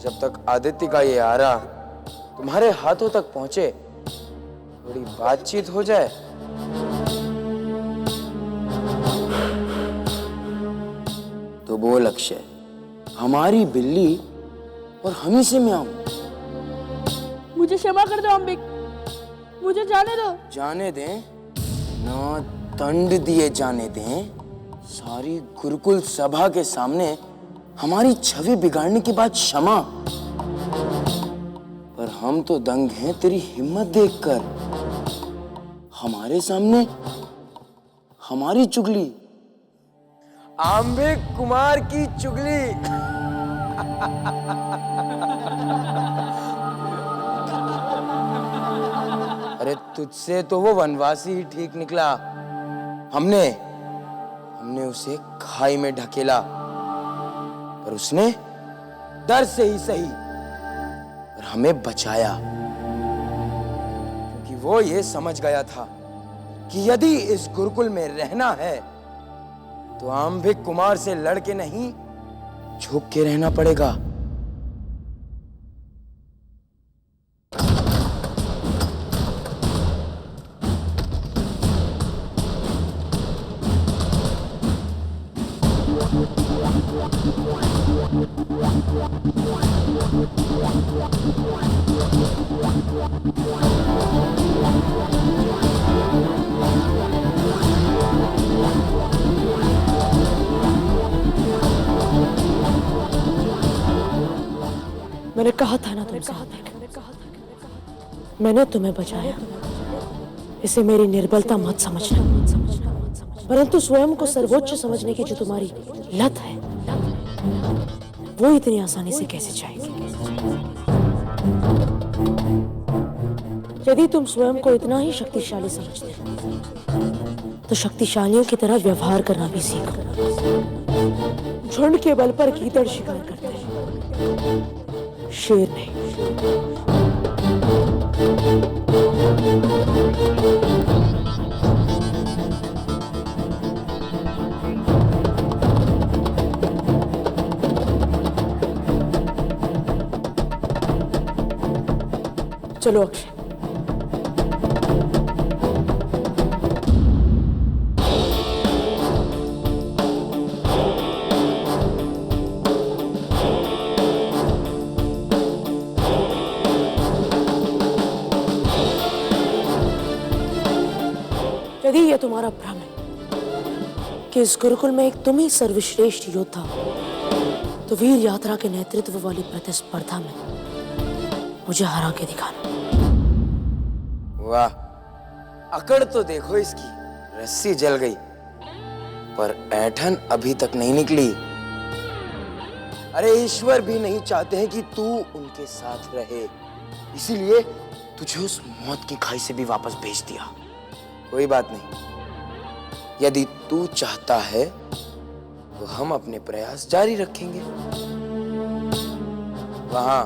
जब तक आदित्य का ये आरा तुम्हारे हाथों तक पहुंचे, थोड़ी बातचीत हो जाए। तो बोल अक्षय, हमारी बिल्ली और हम से मैं आऊं। मुझे क्षमा कर दो अंबिक, मुझे जाने दो। जाने दें ना, दंड दिए जाने दें। सारी गुरुकुल सभा के सामने हमारी छवि बिगाड़ने के बाद क्षमा। पर हम तो दंग हैं तेरी हिम्मत देखकर। हमारे सामने हमारी चुगली, अंबिक कुमार की चुगली। अरे तुझसे तो वो वनवासी ही ठीक निकला। हमने उसे खाई में ढकेला, पर उसने डर से ही सही और हमें बचाया, क्योंकि वो ये समझ गया था कि यदि इस गुरुकुल में रहना है तो अंबिक कुमार से लड़के नहीं, झुक के रहना पड़ेगा। मैंने कहा था ना तुमसे, मैंने तुम्हें बचाया। इसे मेरी निर्बलता मत समझना, परंतु स्वयं को सर्वोच्च समझने की जो तुम्हारी लत है, वो इतनी आसानी से कैसे जाएगी? यदि तुम स्वयं को इतना ही शक्तिशाली समझते हो, तो शक्तिशालियों की तरह व्यवहार करना भी सीखो। झुंड के बल पर गीदड़ शिकार करते हैं, शेर नहीं। चलो अक्षय, यदि यह तुम्हारा भ्रम है कि इस गुरुकुल में एक तुम ही सर्वश्रेष्ठ योद्धा हो, तो वीर यात्रा के नेतृत्व वाली प्रतिस्पर्धा में मुझे हरा के दिखाना। वाह, अकड़ तो देखो इसकी। रस्सी जल गई पर ऐंठन अभी तक नहीं निकली। अरे ईश्वर भी नहीं चाहते हैं कि तू उनके साथ रहे, इसीलिए तुझे उस मौत की खाई से भी वापस भेज दिया। कोई बात नहीं, यदि तू चाहता है तो हम अपने प्रयास जारी रखेंगे। वहां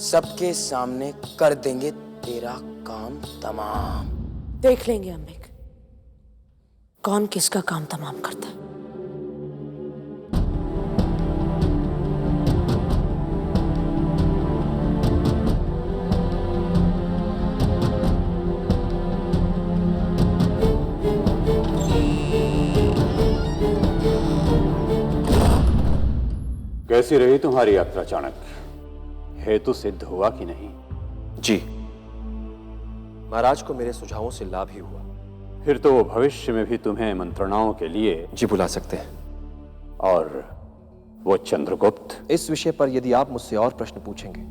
सबके सामने कर देंगे तेरा काम तमाम। देख लेंगे अंबिक, कौन किसका काम तमाम करता है। कैसी रही तुम्हारी यात्रा चाणक्य? हेतु सिद्ध हुआ कि नहीं? जी, महाराज को मेरे सुझावों से लाभ ही हुआ। फिर तो वो भविष्य में भी तुम्हें मंत्रणाओं के लिए जी बुला सकते हैं। और वो चंद्रगुप्त? इस विषय पर यदि आप मुझसे और प्रश्न पूछेंगे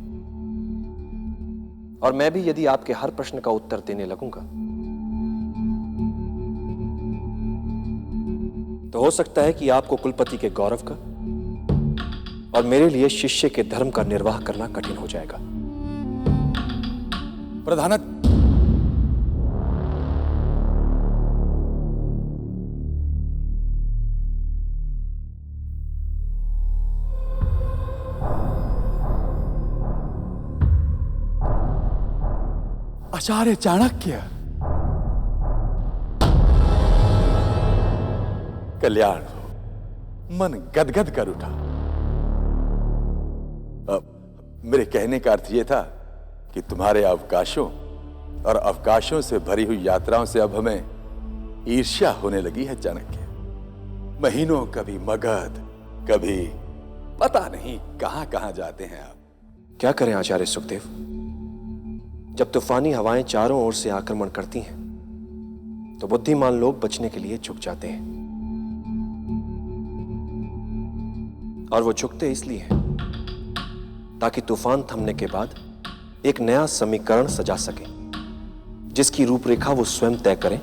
और मैं भी यदि आपके हर प्रश्न का उत्तर देने लगूंगा, तो हो सकता है कि आपको कुलपति के गौरव का और मेरे लिए शिष्य के धर्म का निर्वाह करना कठिन हो जाएगा। प्रधानक, आचार्य चाणक्य, कल्याण हो। मन गदगद कर उठा। मेरे कहने का अर्थ यह था कि तुम्हारे अवकाशों और अवकाशों से भरी हुई यात्राओं से अब हमें ईर्ष्या होने लगी है चाणक्य। महीनों कभी मगध, कभी पता नहीं कहां कहां जाते हैं आप। क्या करें आचार्य सुखदेव, जब तूफानी हवाएं चारों ओर से आक्रमण करती हैं तो बुद्धिमान लोग बचने के लिए झुक जाते हैं, और वो झुकते इसलिए हैं ताकि तूफान थमने के बाद एक नया समीकरण सजा सके जिसकी रूपरेखा वो स्वयं तय करें,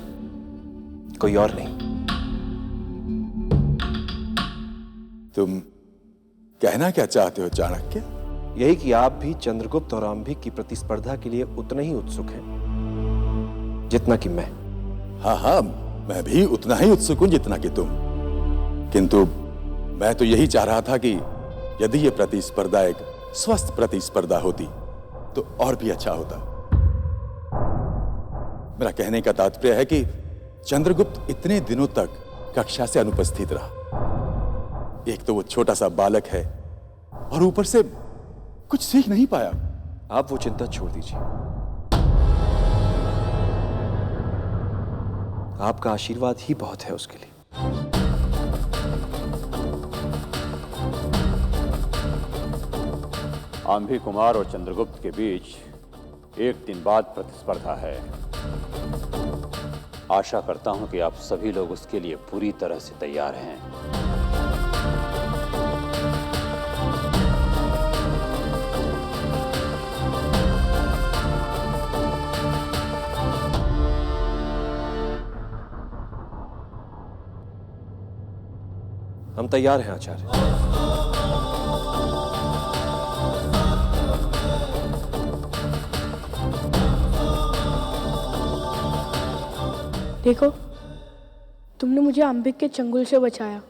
कोई और नहीं। तुम कहना क्या चाहते हो चाणक्य? यही कि आप भी चंद्रगुप्त और अंबिक की प्रतिस्पर्धा के लिए उतने ही उत्सुक हैं जितना कि मैं। हाँ हाँ, मैं भी उतना ही उत्सुक हूं जितना कि तुम, किंतु मैं तो यही चाह रहा था कि यदि ये प्रतिस्पर्धा एक स्वस्थ प्रतिस्पर्धा होती तो और भी अच्छा होता। मेरा कहने का तात्पर्य है कि चंद्रगुप्त इतने दिनों तक कक्षा से अनुपस्थित रहा। एक तो वो छोटा सा बालक है और ऊपर से कुछ सीख नहीं पाया। आप वो चिंता छोड़ दीजिए, आपका आशीर्वाद ही बहुत है उसके लिए। आंभी कुमार और चंद्रगुप्त के बीच एक दिन बाद प्रतिस्पर्धा है। आशा करता हूं कि आप सभी लोग उसके लिए पूरी तरह से तैयार हैं। हम तैयार हैं आचार्य। देखो, तुमने मुझे अंबिक के चंगुल से बचाया,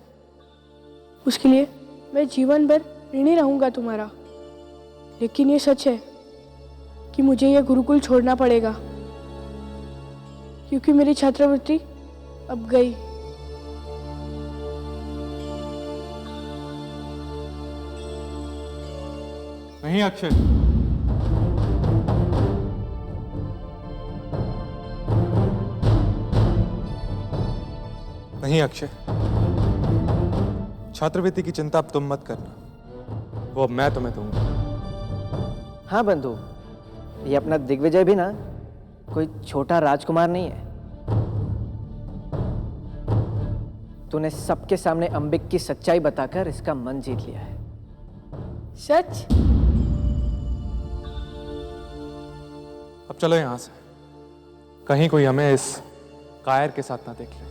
उसके लिए मैं जीवन भर ऋणी रहूंगा तुम्हारा। लेकिन ये सच है कि मुझे यह गुरुकुल छोड़ना पड़ेगा, क्योंकि मेरी छात्रवृत्ति अब गई। नहीं अक्षय, नहीं अक्षय, छात्रवृत्ति की चिंता अब तुम मत करना, वो अब मैं तुम्हें दूंगा। हाँ बंधु, ये अपना दिग्विजय भी ना कोई छोटा राजकुमार नहीं है। तूने सबके सामने अंबिक की सच्चाई बताकर इसका मन जीत लिया है। सच? अब चलो यहां से, कहीं कोई हमें इस कायर के साथ ना देख ले।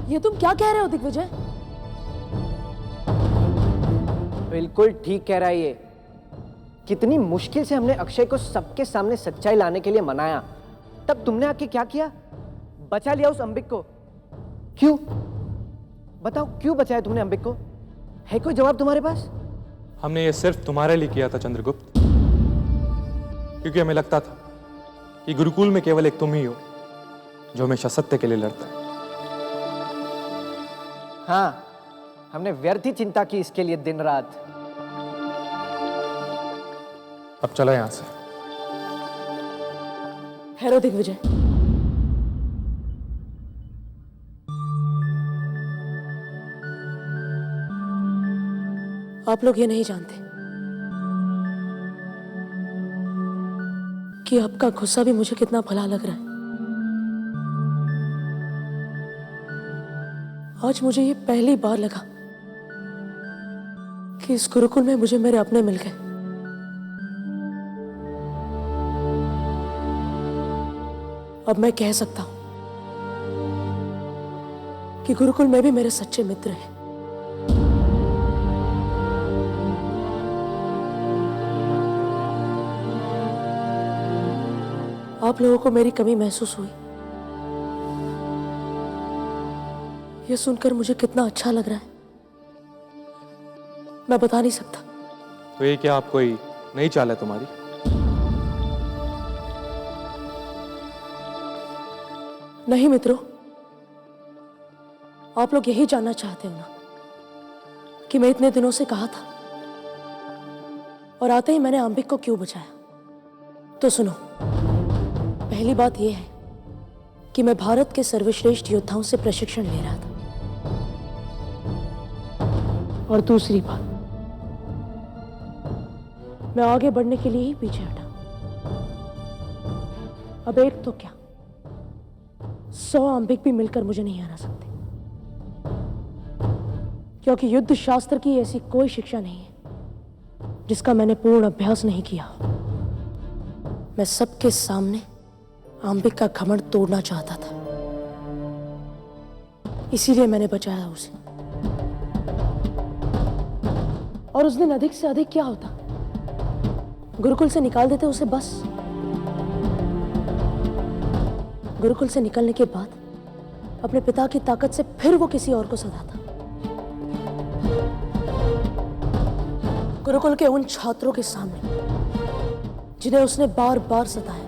ये तुम क्या कह रहे हो दिग्विजय? बिल्कुल ठीक कह रहा है ये। कितनी मुश्किल से हमने अक्षय को सबके सामने सच्चाई लाने के लिए मनाया, तब तुमने आके क्या किया? बचा लिया उस अंबिक को। क्यों? बताओ, क्यों बचाया तुमने अंबिक को? है कोई जवाब तुम्हारे पास? हमने ये सिर्फ तुम्हारे लिए किया था चंद्रगुप्त, क्योंकि हमें लगता था कि गुरुकुल में केवल एक तुम ही हो जो हमेशा सत्य के लिए लड़ता है। हाँ, हमने व्यर्थ ही चिंता की इसके लिए दिन रात। अब चलो यहां से। ठहरो दिग्विजय, आप लोग ये नहीं जानते कि आपका गुस्सा भी मुझे कितना भला लग रहा है। आज मुझे ये पहली बार लगा कि इस गुरुकुल में मुझे मेरे अपने मिल गए। अब मैं कह सकता हूं कि गुरुकुल में भी मेरे सच्चे मित्र हैं। आप लोगों को मेरी कमी महसूस हुई, यह सुनकर मुझे कितना अच्छा लग रहा है, मैं बता नहीं सकता। तो ये क्या आप कोई नई चाल है तुम्हारी? नहीं मित्रों, आप लोग यही जानना चाहते हो ना कि मैं इतने दिनों से कहा था और आते ही मैंने अंबिक को क्यों बचाया? तो सुनो, पहली बात यह है कि मैं भारत के सर्वश्रेष्ठ योद्धाओं से प्रशिक्षण ले रहा था, और दूसरी बात, मैं आगे बढ़ने के लिए ही पीछे हटा। अब एक तो क्या, 100 अंबिक भी मिलकर मुझे नहीं हरा सकते, क्योंकि युद्ध शास्त्र की ऐसी कोई शिक्षा नहीं है जिसका मैंने पूर्ण अभ्यास नहीं किया। मैं सबके सामने अंबिक का घमंड तोड़ना चाहता था, इसीलिए मैंने बचाया उसे। और उस दिन अधिक से अधिक क्या होता, गुरुकुल से निकाल देते उसे बस। गुरुकुल से निकलने के बाद अपने पिता की ताकत से फिर वो किसी और को सताता। गुरुकुल के उन छात्रों के सामने जिन्हें उसने बार बार सताया,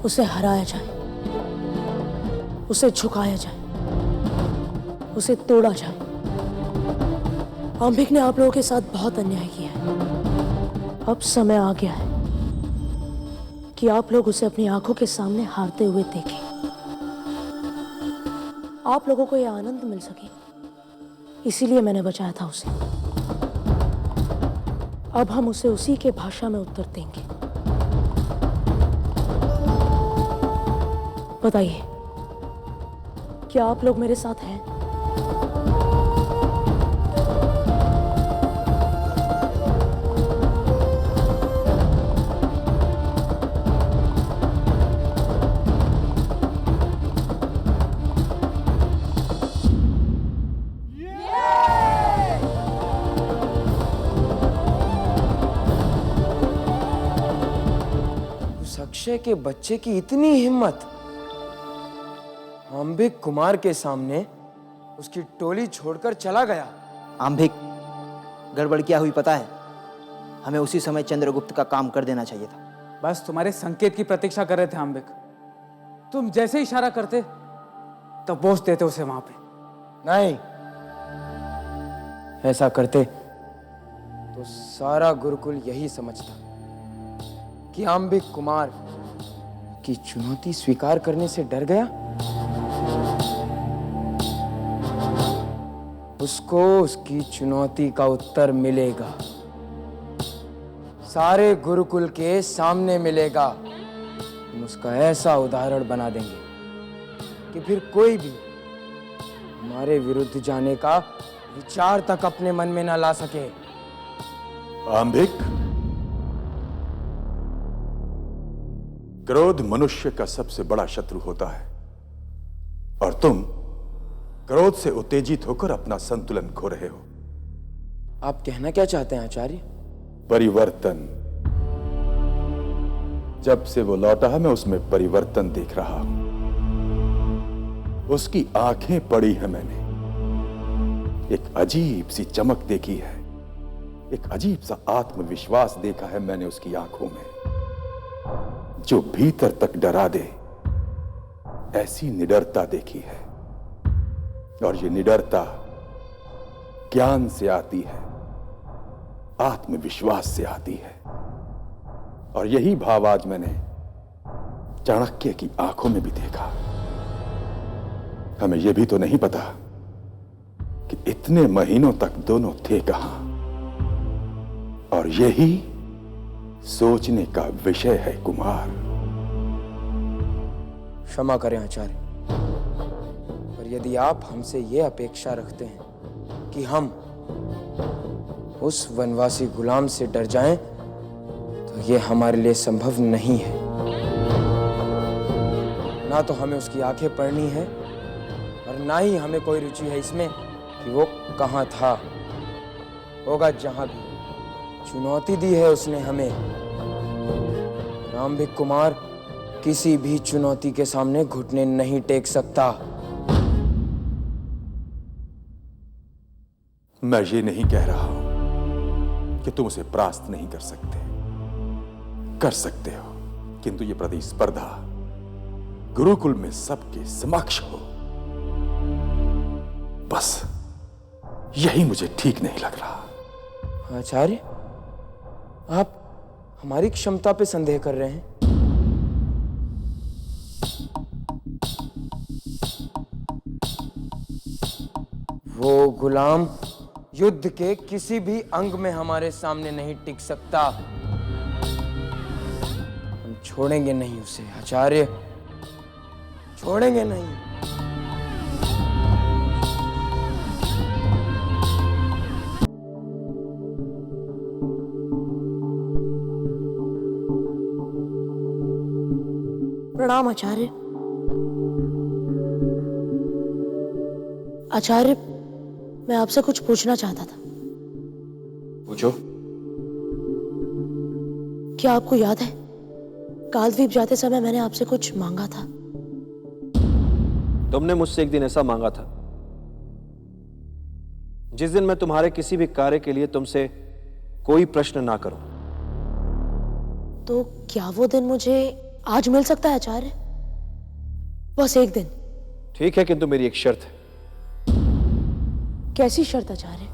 उसे हराया जाए, उसे झुकाया जाए, उसे तोड़ा जाए। अंबिक ने आप लोगों के साथ बहुत अन्याय किया है। अब समय आ गया है कि आप लोग उसे अपनी आंखों के सामने हारते हुए देखें। आप लोगों को यह आनंद मिल सके, इसीलिए मैंने बचाया था उसे। अब हम उसे उसी के भाषा में उत्तर देंगे। बताइए, क्या आप लोग मेरे साथ हैं? अक्षय के बच्चे की इतनी हिम्मत, अंबिक कुमार के सामने उसकी टोली छोड़कर चला गया। अंबिक, गड़बड़ क्या हुई पता है? हमें उसी समय चंद्रगुप्त का काम कर देना चाहिए था। बस तुम्हारे संकेत की प्रतीक्षा कर रहे थे अंबिक। तुम जैसे इशारा करते तब पहुंच देते उसे वहां पे। नहीं, ऐसा करते तो सारा गुरुकुल यही समझता कि अंबिक कुमार की चुनौती स्वीकार करने से डर गया। उसको उसकी चुनौती का उत्तर मिलेगा, सारे गुरुकुल के सामने मिलेगा। हम उसका ऐसा उदाहरण बना देंगे कि फिर कोई भी हमारे विरुद्ध जाने का विचार तक अपने मन में ना ला सके। अंबिक, क्रोध मनुष्य का सबसे बड़ा शत्रु होता है और तुम क्रोध से उत्तेजित होकर अपना संतुलन खो रहे हो। आप कहना क्या चाहते हैं आचार्य? परिवर्तन। जब से वो लौटा है मैं उसमें परिवर्तन देख रहा हूं। उसकी आंखें पड़ी है मैंने, एक अजीब सी चमक देखी है, एक अजीब सा आत्मविश्वास देखा है मैंने उसकी आंखों में, जो भीतर तक डरा दे। ऐसी निडरता देखी है, और ये निडरता ज्ञान से आती है, आत्मविश्वास से आती है। और यही भाव आज मैंने चाणक्य की आंखों में भी देखा। हमें यह भी तो नहीं पता कि इतने महीनों तक दोनों थे कहां, और यही सोचने का विषय है कुमार। क्षमा करें आचार्य, पर यदि आप हमसे यह अपेक्षा रखते हैं कि हम उस वनवासी गुलाम से डर जाएं, तो यह हमारे लिए संभव नहीं है। ना तो हमें उसकी आंखें पढ़नी है और ना ही हमें कोई रुचि है इसमें कि वो कहां था। होगा जहां भी। चुनौती दी है उसने हमें। अंबिक कुमार किसी भी चुनौती के सामने घुटने नहीं टेक सकता। मैं ये नहीं कह रहा हूं कि तुम उसे परास्त नहीं कर सकते। कर सकते हो, किंतु ये प्रतिस्पर्धा गुरुकुल में सबके समक्ष हो। बस यही मुझे ठीक नहीं लग रहा। आचार्य, आप हमारी क्षमता पे संदेह कर रहे हैं? वो गुलाम युद्ध के किसी भी अंग में हमारे सामने नहीं टिक सकता। हम छोड़ेंगे नहीं उसे आचार्य, छोड़ेंगे नहीं। प्रणाम आचार्य। आचार्य, मैं आपसे कुछ पूछना चाहता था। पूछो। क्या आपको याद है, कालद्वीप जाते समय मैंने आपसे कुछ मांगा था? तुमने मुझसे एक दिन ऐसा मांगा था जिस दिन मैं तुम्हारे किसी भी कार्य के लिए तुमसे कोई प्रश्न ना करूं। तो क्या वो दिन मुझे आज मिल सकता है आचार्य? बस एक दिन। ठीक है, किंतु मेरी एक शर्त है। कैसी शर्त आचार्य?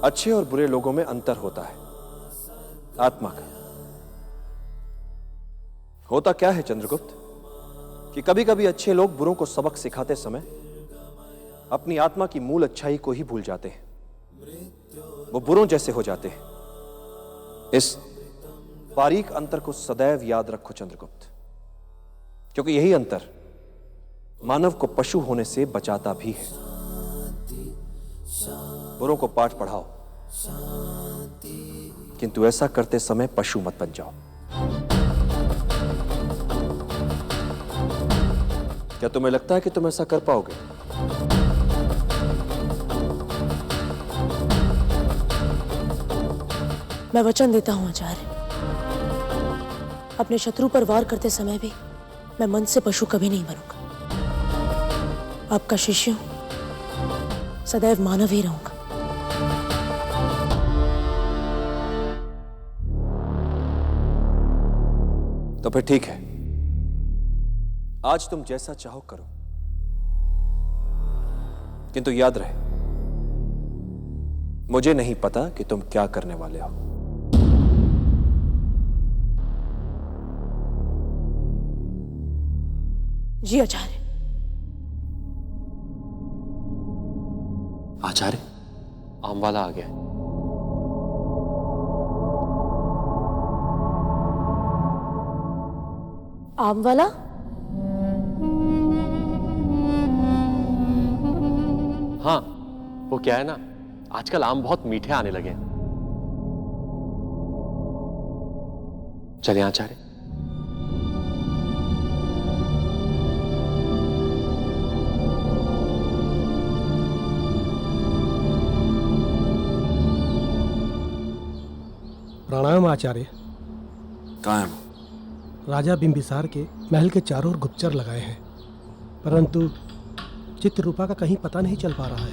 अच्छे और बुरे लोगों में अंतर होता है, आत्मा का। होता क्या है चंद्रगुप्त कि कभी कभी अच्छे लोग बुरों को सबक सिखाते समय अपनी आत्मा की मूल अच्छाई को ही भूल जाते हैं। वो बुरों जैसे हो जाते हैं। इस बारीक अंतर को सदैव याद रखो चंद्रगुप्त, क्योंकि यही अंतर मानव को पशु होने से बचाता भी है। बुरों को पाठ पढ़ाओ, किंतु ऐसा करते समय पशु मत बन जाओ। क्या तुम्हें लगता है कि तुम ऐसा कर पाओगे? मैं वचन देता हूं आचार्य, अपने शत्रु पर वार करते समय भी मैं मन से पशु कभी नहीं बनूंगा। आपका शिष्य हूं, सदैव मानव ही रहूंगा। तो फिर ठीक है, आज तुम जैसा चाहो करो, किंतु याद रहे मुझे नहीं पता कि तुम क्या करने वाले हो। जी आचार्य। आचार्य, आम वाला आ गया। आम वाला? हाँ, वो क्या है ना, आजकल आम बहुत मीठे आने लगे हैं। चलिए आचार्य। प्रणाम आचार्य। कहाँ है वो? राजा बिंबिसार के महल के चारों ओर गुप्तचर लगाए हैं, परंतु चित्ररूपा का कहीं पता नहीं चल पा रहा है।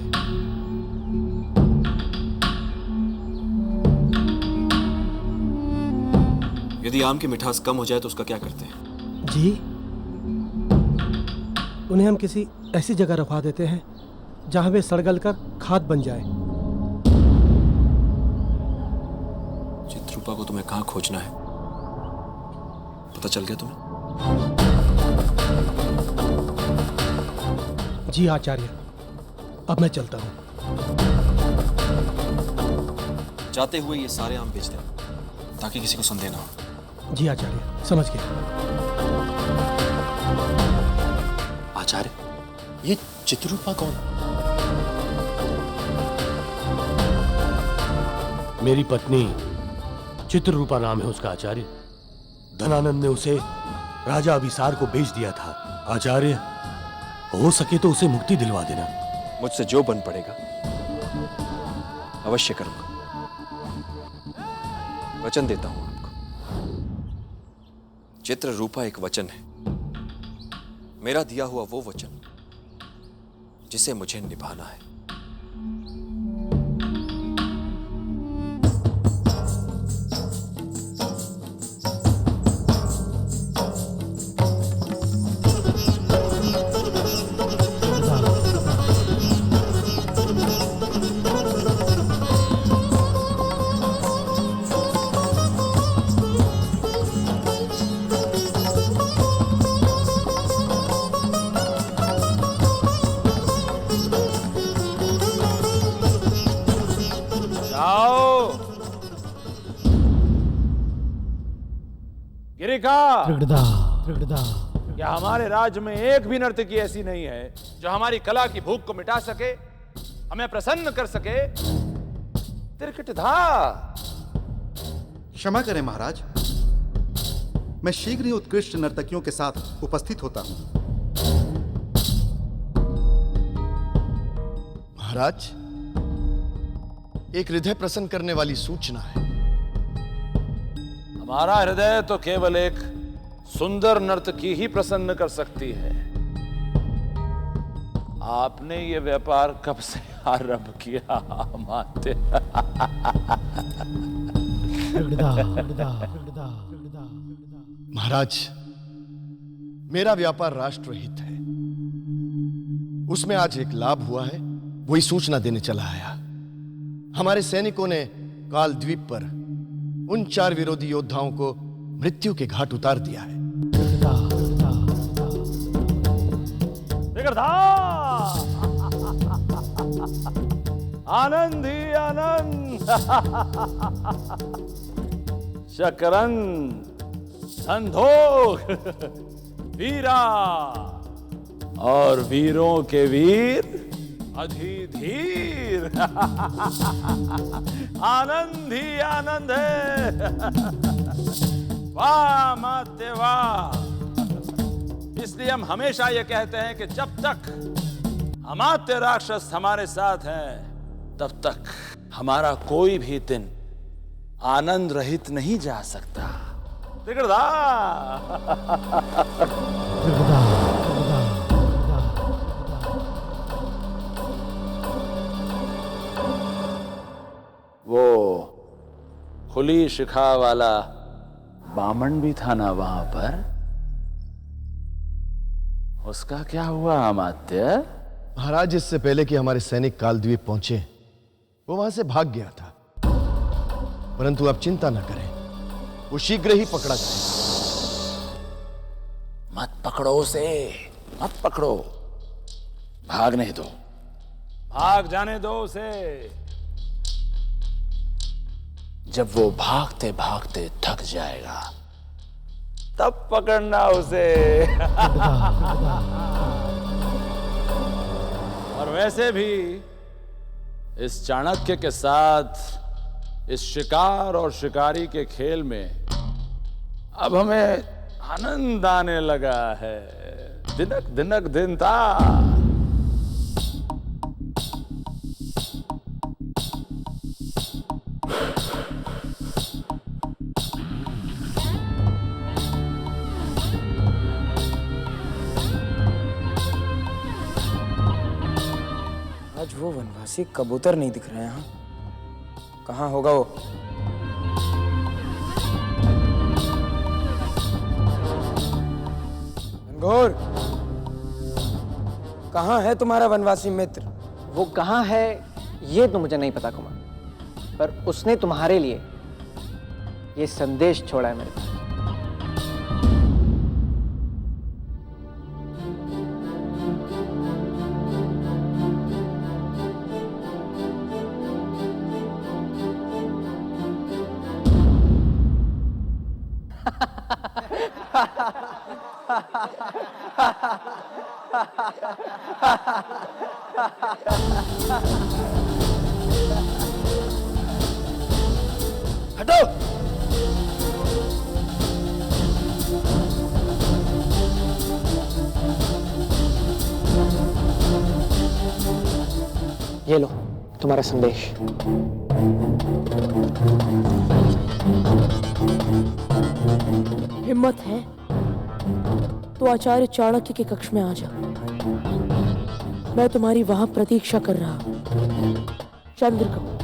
यदि आम की मिठास कम हो जाए तो उसका क्या करते हैं? जी, उन्हें हम किसी ऐसी जगह रखवा देते हैं जहां वे सड़ गल कर खाद बन जाए। चित्ररूपा को तुम्हें कहाँ खोजना है, पता चल गया तुम्हें? जी आचार्य, अब मैं चलता हूं। जाते हुए ये सारे आम बेच दें ताकि किसी को संदेह ना हो। जी आचार्य, समझ गया। आचार्य, ये चित्ररूपा कौन? मेरी पत्नी चित्ररूपा नाम है उसका आचार्य। धनानंद ने उसे राजा अभिसार को बेच दिया था। आचार्य, हो सके तो उसे मुक्ति दिलवा देना। मुझसे जो बन पड़ेगा अवश्य करूंगा, वचन देता हूं आपको। चित्ररूपा एक वचन है, मेरा दिया हुआ वो वचन जिसे मुझे निभाना है। सैनिका, त्रिगदा, त्रिगदा। क्या हमारे राज्य में एक भी नर्तकी ऐसी नहीं है जो हमारी कला की भूख को मिटा सके, हमें प्रसन्न कर सके? त्रिकटधा। क्षमा करें महाराज, मैं शीघ्र ही उत्कृष्ट नर्तकियों के साथ उपस्थित होता हूं। महाराज, एक हृदय प्रसन्न करने वाली सूचना है। हमारा हृदय तो केवल एक सुंदर नर्तकी ही प्रसन्न कर सकती है। आपने ये व्यापार कब से आरंभ किया माते? महाराज, मेरा व्यापार राष्ट्रहित है। उसमें आज एक लाभ हुआ है, वही सूचना देने चला आया। हमारे सैनिकों ने काल द्वीप पर उन 4 विरोधी योद्धाओं को मृत्यु के घाट उतार दिया है। आनंद ही आनंद। शकरन, संधोख, वीरा और वीरों के वीर अधिधीर। आनंद ही आनंद है। वाह माते वाह। इसलिए हम हमेशा ये कहते हैं कि जब तक अमात्य राक्षस हमारे साथ हैं, तब तक हमारा कोई भी दिन आनंद रहित नहीं जा सकता। त्रिगदा। वो खुली शिखा वाला बामन भी था ना वहां पर, उसका क्या हुआ अमात्य? महाराज, इससे पहले कि हमारे सैनिक कालद्वीप पहुंचे, वो वहां से भाग गया था। परंतु आप चिंता न करें, वो शीघ्र ही पकड़ा जाएगा। मत पकड़ो उसे, मत पकड़ो, भागने दो, भाग जाने दो उसे। जब वो भागते भागते थक जाएगा, तब पकड़ना उसे। और वैसे भी इस चाणक्य के साथ इस शिकार और शिकारी के खेल में अब हमें आनंद आने लगा है। दिनक दिनक दिन था। आज वो वनवासी कबूतर नहीं दिख रहे हैं। कहाँ होगा वो? घनघोर, कहाँ है तुम्हारा वनवासी मित्र? वो कहाँ है ये तो मुझे नहीं पता कुमार, पर उसने तुम्हारे लिए ये संदेश छोड़ा है मेरे पास। हटो। ये लो तुम्हारा संदेश। हिम्मत है तो आचार्य चाणक्य के कक्ष में आ जा। मैं तुम्हारी वहां प्रतीक्षा कर रहा हूं। चंद्रगुप्त।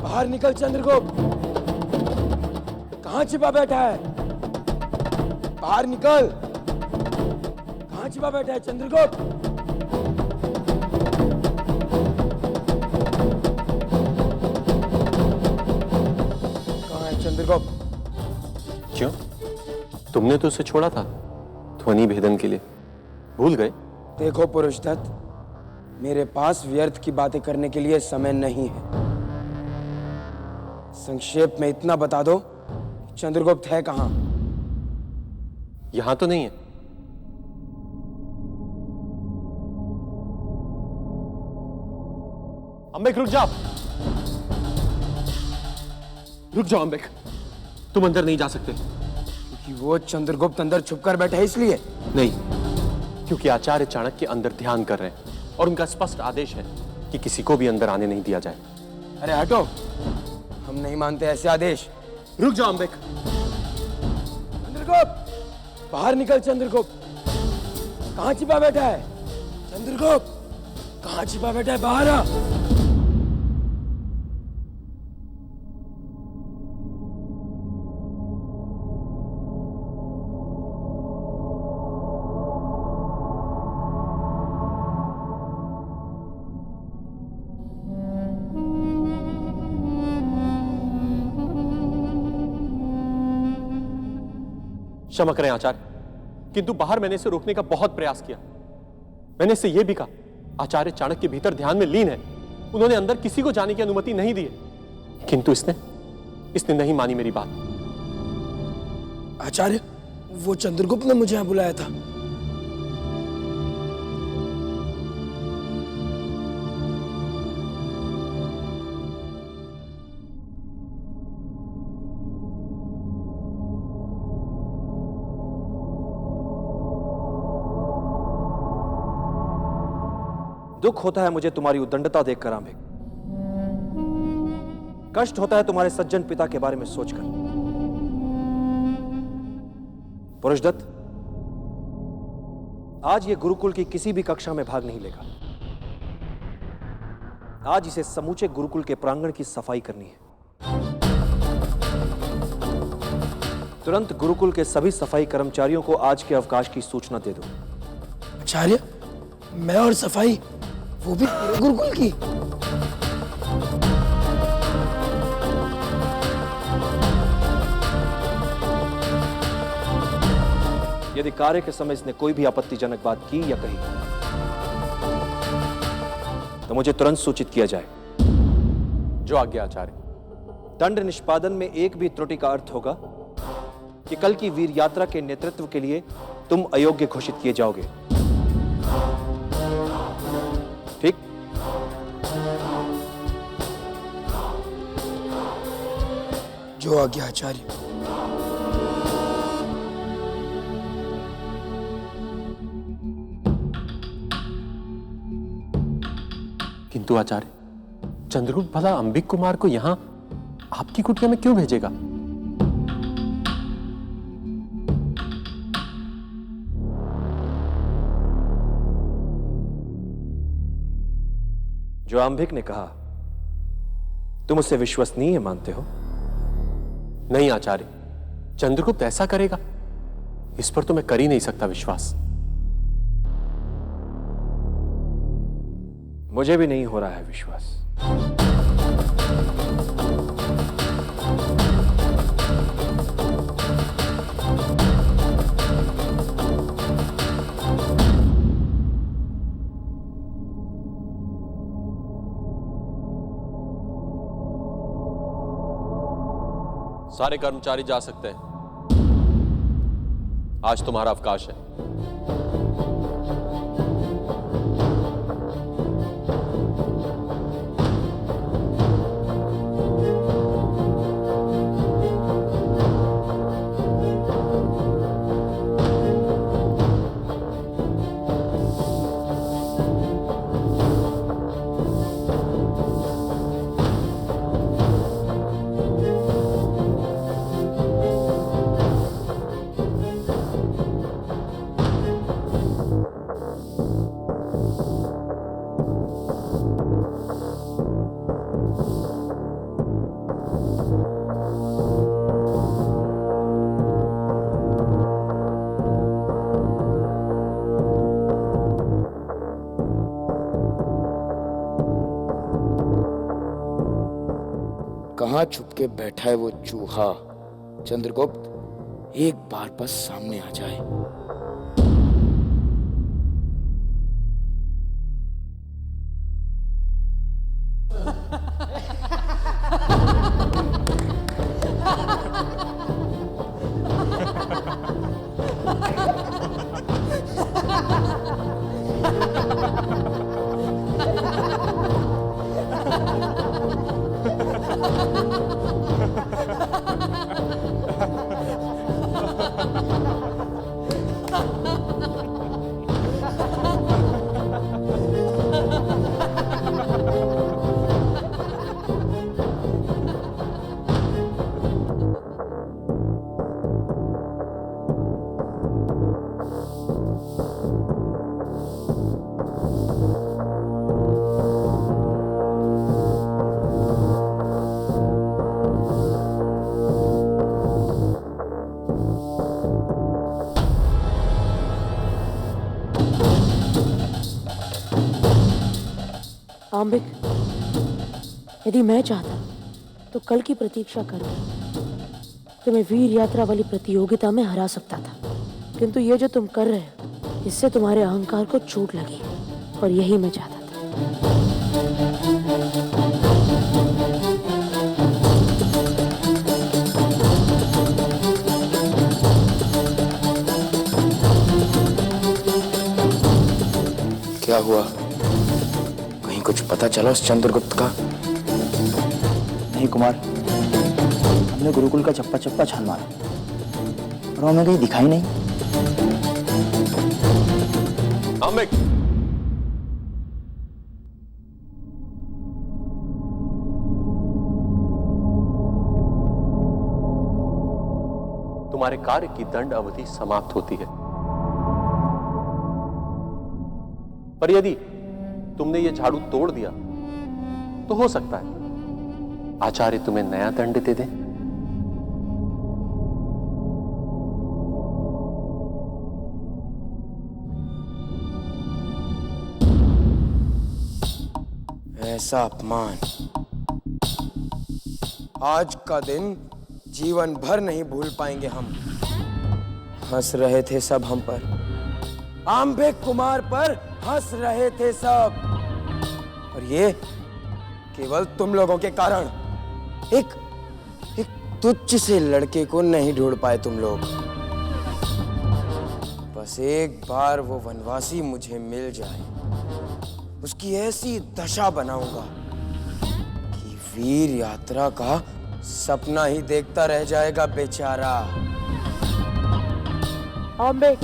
बाहर निकल चंद्रगुप्त। कहाँ छिपा बैठा है? बाहर निकल। कहाँ छिपा बैठा है चंद्रगुप्त? कहाँ है चंद्रगुप्त? क्यों? तुमने तो उसे छोड़ा था ध्वनि भेदन के लिए, भूल गए? देखो पुरुषदत्त, मेरे पास व्यर्थ की बातें करने के लिए समय नहीं है। संक्षेप में इतना बता दो कि चंद्रगुप्त है कहां? यहां तो नहीं है। अंबिक रुक जाओ, रुक जाओ अंबिक, तुम अंदर नहीं जा सकते। क्योंकि वो चंद्रगुप्त अंदर छुपकर बैठे है इसलिए? नहीं, क्योंकि आचार्य चाणक्य अंदर ध्यान कर रहे हैं और उनका स्पष्ट आदेश है कि किसी को भी अंदर आने नहीं दिया जाए। अरे हटो, हम नहीं मानते ऐसे आदेश। रुक जाओ अंबिक। चंद्रगुप्त, बाहर निकल। चंद्रगुप्त कहां छिपा बैठा है? चंद्रगुप्त कहां छिपा बैठा है? बाहर आ। क्षमा करें आचार्य, किंतु बाहर मैंने इसे रोकने का बहुत प्रयास किया। मैंने इससे यह भी कहा, आचार्य चाणक्य भीतर ध्यान में लीन है, उन्होंने अंदर किसी को जाने की अनुमति नहीं दी है, किंतु इसने नहीं मानी मेरी बात। आचार्य, वो चंद्रगुप्त ने मुझे यहां बुलाया था। दुख होता है मुझे तुम्हारी उद्दंडता देखकर आंबिक। कष्ट होता है तुम्हारे सज्जन पिता के बारे में सोचकर। पुरुषदत्त, आज ये गुरुकुल की किसी भी कक्षा में भाग नहीं लेगा। आज इसे समूचे गुरुकुल के प्रांगण की सफाई करनी है। तुरंत गुरुकुल के सभी सफाई कर्मचारियों को आज के अवकाश की सूचना दे दो। आचार्य, मैं और सफाई, वो भी पूरे गुरुकुल की? यदि कार्य के समय इसने कोई भी आपत्तिजनक बात की या कही तो मुझे तुरंत सूचित किया जाए। जो आज्ञा आचार्य। दंड निष्पादन में एक भी त्रुटि का अर्थ होगा कि कल की वीर यात्रा के नेतृत्व के लिए तुम अयोग्य घोषित किए जाओगे। ठीक? जो आज्ञा आचार्य। किंतु आचार्य, चंद्रगुप्त भला अंबिक कुमार को यहां आपकी कुटिया में क्यों भेजेगा? जो अंबिक ने कहा, तुम उसे विश्वसनीय मानते हो? नहीं आचार्य, चंद्रगुप्त ऐसा करेगा, इस पर तो मैं कर ही नहीं सकता विश्वास। मुझे भी नहीं हो रहा है विश्वास। सारे कर्मचारी जा सकते हैं, आज तुम्हारा अवकाश है। कहां छुप के बैठा है वो चूहा? चंद्रगुप्त, एक बार बस सामने आ जाए। आम्बिक, यदि मैं चाहता तो कल की प्रतीक्षा कर तुम्हें वीर यात्रा वाली प्रतियोगिता में हरा सकता था, किंतु ये जो तुम कर रहे हो इससे तुम्हारे अहंकार को चोट लगी और यही मैं चाहता था। क्या हुआ? कहीं कुछ पता चला उस चंद्रगुप्त का? नहीं कुमार, हमने गुरुकुल का चप्पा चप्पा छान मारा और हमें कहीं दिखाई नहीं। आम्बिक, तुम्हारे कार्य की दंड अवधि समाप्त होती है, पर यदि तुमने ये झाड़ू तोड़ दिया तो हो सकता है आचार्य तुम्हें नया दंड दे दे। ऐसा अपमान आज का दिन जीवन भर नहीं भूल पाएंगे हम। हंस रहे थे सब हम पर, आम्बिक कुमार पर हंस रहे थे सब, और ये केवल तुम लोगों के कारण। एक तुच्छ से लड़के को नहीं ढूंढ पाए तुम लोग। बस एक बार वो वनवासी मुझे मिल जाए, उसकी ऐसी दशा बनाऊंगा कि वीर यात्रा का सपना ही देखता रह जाएगा बेचारा। आम्बिक,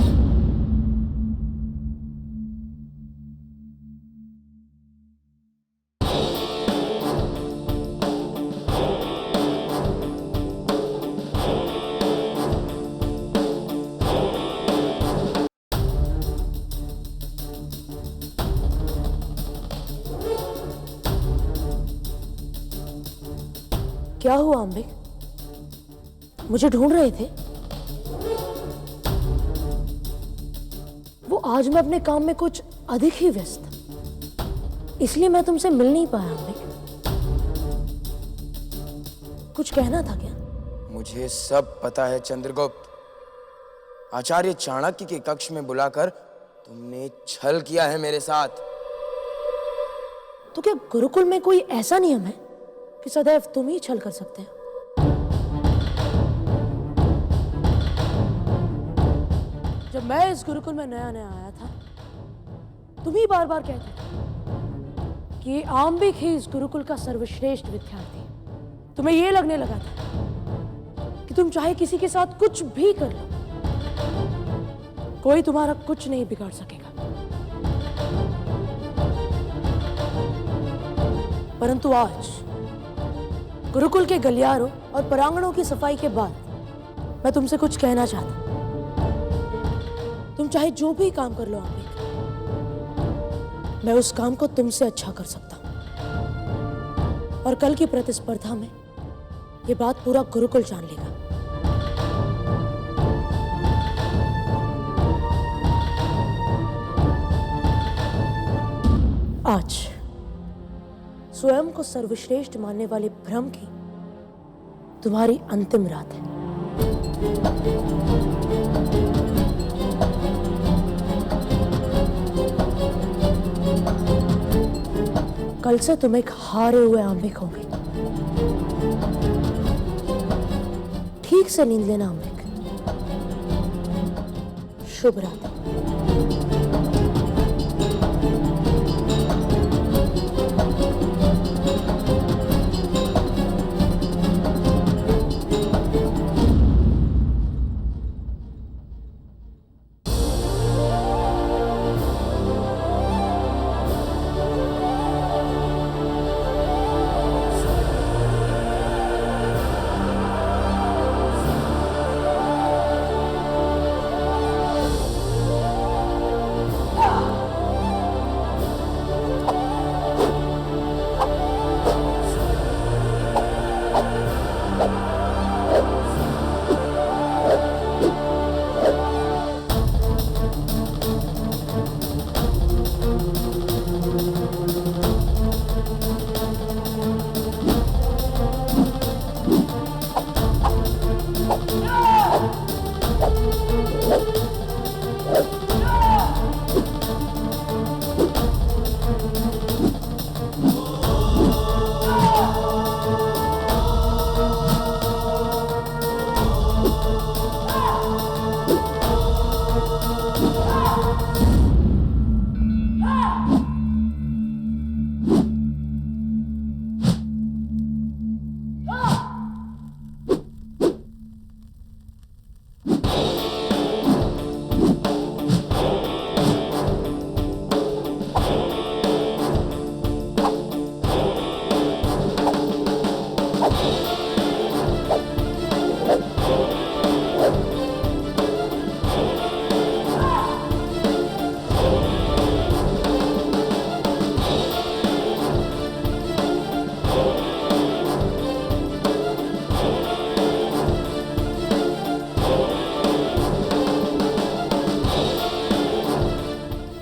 क्या हुआ आम्बिक? मुझे ढूंढ रहे थे? वो आज मैं अपने काम में कुछ अधिक ही व्यस्त था, इसलिए मैं तुमसे मिल नहीं पाया आम्बिक। कुछ कहना था क्या? मुझे सब पता है चंद्रगुप्त। आचार्य चाणक्य के कक्ष में बुलाकर तुमने छल किया है मेरे साथ। तो क्या गुरुकुल में कोई ऐसा नियम है कि सदैव तुम ही छल कर सकते हैं? जब मैं इस गुरुकुल में नया नया आया था, तुम ही बार बार कहते थे कि आम्बिक ही इस गुरुकुल का सर्वश्रेष्ठ विद्यार्थी है। तुम्हें यह लगने लगा था कि तुम चाहे किसी के साथ कुछ भी कर लो, कोई तुम्हारा कुछ नहीं बिगाड़ सकेगा। परंतु आज गुरुकुल के गलियारों और प्रांगणों की सफाई के बाद मैं तुमसे कुछ कहना चाहता हूं। तुम चाहे जो भी काम कर लो आम्बिक, मैं उस काम को तुमसे अच्छा कर सकता हूं, और कल की प्रतिस्पर्धा में ये बात पूरा गुरुकुल जान लेगा। आज स्वयं को सर्वश्रेष्ठ मानने वाले भ्रम की तुम्हारी अंतिम रात है। कल से तुम एक हारे हुए अंबिक होंगे। ठीक से नींद लेना अंबिक। शुभ रात्रि।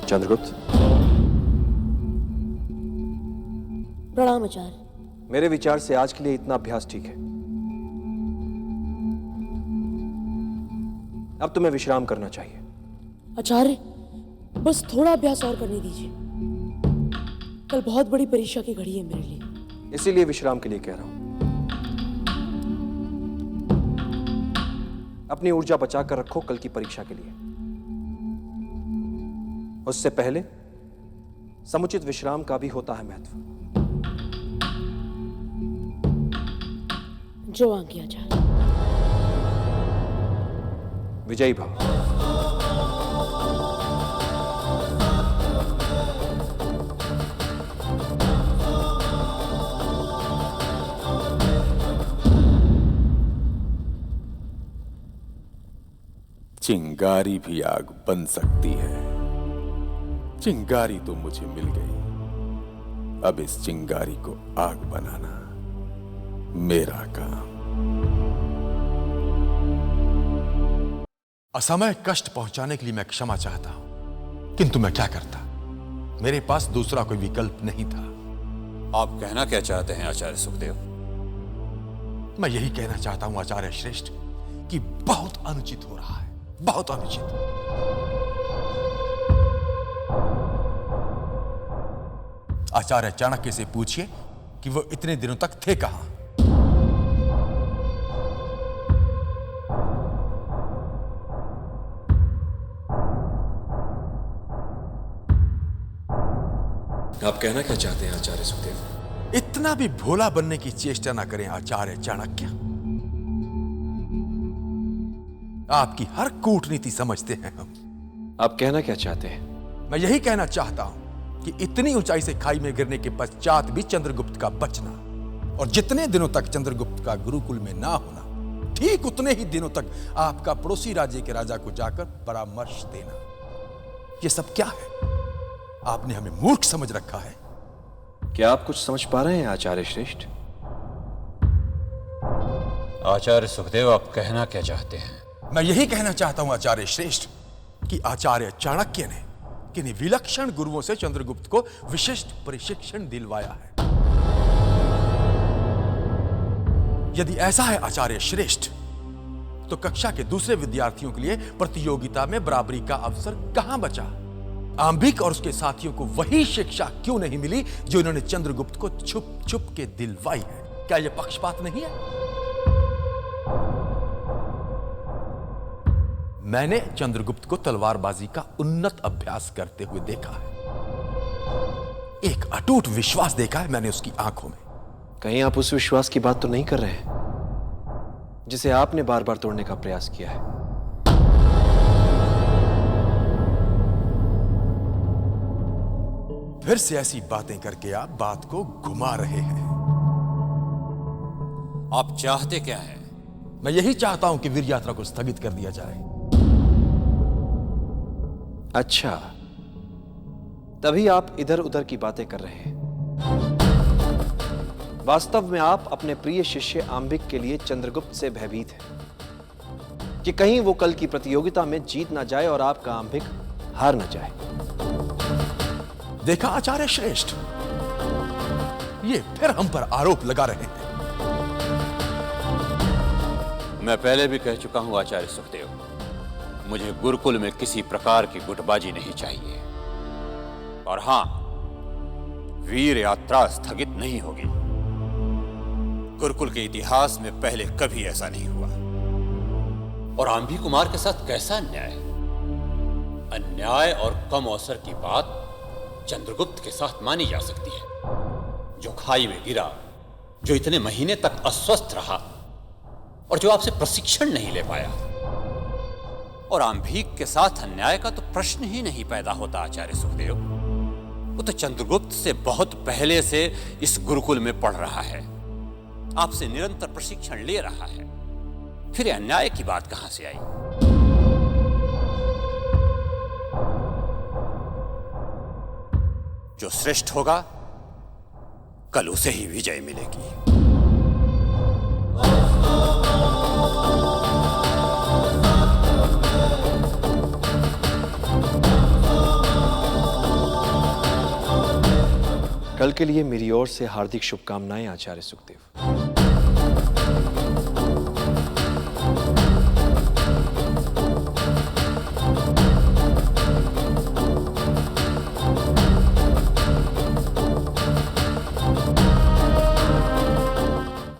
चंद्रगुप्त, प्रणाम आचार्य। मेरे विचार से आज के लिए इतना अभ्यास ठीक है। अब तुम्हें विश्राम करना चाहिए। आचार्य, बस थोड़ा अभ्यास और करने दीजिए। कल बहुत बड़ी परीक्षा की घड़ी है मेरे लिए। इसीलिए विश्राम के लिए कह रहा हूं। अपनी ऊर्जा बचाकर रखो कल की परीक्षा के लिए। उससे पहले समुचित विश्राम का भी होता है महत्व। जो आज्ञा आचार्य। विजयी भव। चिंगारी भी आग बन सकती है। चिंगारी तो मुझे मिल गई, अब इस चिंगारी को आग बनाना मेरा काम। असमय कष्ट पहुंचाने के लिए मैं क्षमा चाहता हूं, किंतु मैं क्या करता, मेरे पास दूसरा कोई विकल्प नहीं था। आप कहना क्या चाहते हैं आचार्य सुखदेव? मैं यही कहना चाहता हूं आचार्य श्रेष्ठ कि बहुत अनुचित हो रहा है, बहुत अनुचित। आचार्य चाणक्य से पूछिए कि वो इतने दिनों तक थे कहां। आप कहना क्या चाहते हैं आचार्य सुखदेव? इतना भी भोला बनने की चेष्टा ना करें आचार्य चाणक्य। आपकी हर कूटनीति समझते हैं हम। आप कहना क्या चाहते हैं? मैं यही कहना चाहता हूं कि इतनी ऊंचाई से खाई में गिरने के पश्चात भी चंद्रगुप्त का बचना और जितने दिनों तक चंद्रगुप्त का गुरुकुल में ना होना, ठीक उतने ही दिनों तक आपका पड़ोसी राज्य के राजा को जाकर परामर्श देना, ये सब क्या है? आपने हमें मूर्ख समझ रखा है। क्या आप कुछ समझ पा रहे हैं आचार्य श्रेष्ठ? आचार्य सुखदेव, आप कहना क्या चाहते हैं? मैं यही कहना चाहता हूं आचार्य श्रेष्ठ कि आचार्य चाणक्य ने किन्हीं विलक्षण गुरुओं से चंद्रगुप्त को विशिष्ट प्रशिक्षण दिलवाया है। यदि ऐसा है आचार्य श्रेष्ठ, तो कक्षा के दूसरे विद्यार्थियों के लिए प्रतियोगिता में बराबरी का अवसर कहां बचा? आंबिक और उसके साथियों को वही शिक्षा क्यों नहीं मिली जो इन्होंने चंद्रगुप्त को छुप छुप के दिलवाई है? क्या यह पक्षपात नहीं है? मैंने चंद्रगुप्त को तलवारबाजी का उन्नत अभ्यास करते हुए देखा है। एक अटूट विश्वास देखा है मैंने उसकी आंखों में। कहीं आप उस विश्वास की बात तो नहीं कर रहे हैं जिसे आपने बार बार तोड़ने का प्रयास किया है? फिर से ऐसी बातें करके आप बात को घुमा रहे हैं। आप चाहते क्या हैं? मैं यही चाहता हूं कि वीर यात्रा को स्थगित कर दिया जाए। अच्छा, तभी आप इधर उधर की बातें कर रहे हैं। वास्तव में आप अपने प्रिय शिष्य आंबिक के लिए चंद्रगुप्त से भयभीत हैं कि कहीं वो कल की प्रतियोगिता में जीत ना जाए और आपका आंबिक हार ना जाए। देखा आचार्य श्रेष्ठ, ये फिर हम पर आरोप लगा रहे हैं। मैं पहले भी कह चुका हूं आचार्य सुखदेव, मुझे गुरुकुल में किसी प्रकार की गुटबाजी नहीं चाहिए। और हां, वीर यात्रा स्थगित नहीं होगी। गुरुकुल के इतिहास में पहले कभी ऐसा नहीं हुआ। और आंभी कुमार के साथ कैसा अन्याय? अन्याय और कम अवसर की बात चंद्रगुप्त के साथ मानी जा सकती है, जो खाई में गिरा, जो इतने महीने तक अस्वस्थ रहा और जो आपसे प्रशिक्षण नहीं ले पाया। और आंभीक के साथ अन्याय का तो प्रश्न ही नहीं पैदा होता आचार्य सुखदेव। वो तो चंद्रगुप्त से बहुत पहले से इस गुरुकुल में पढ़ रहा है, आपसे निरंतर प्रशिक्षण ले रहा है, फिर अन्याय की बात कहां से आई? जो श्रेष्ठ होगा कल उसे ही विजय मिलेगी। कल के लिए मेरी ओर से हार्दिक शुभकामनाएं आचार्य सुखदेव।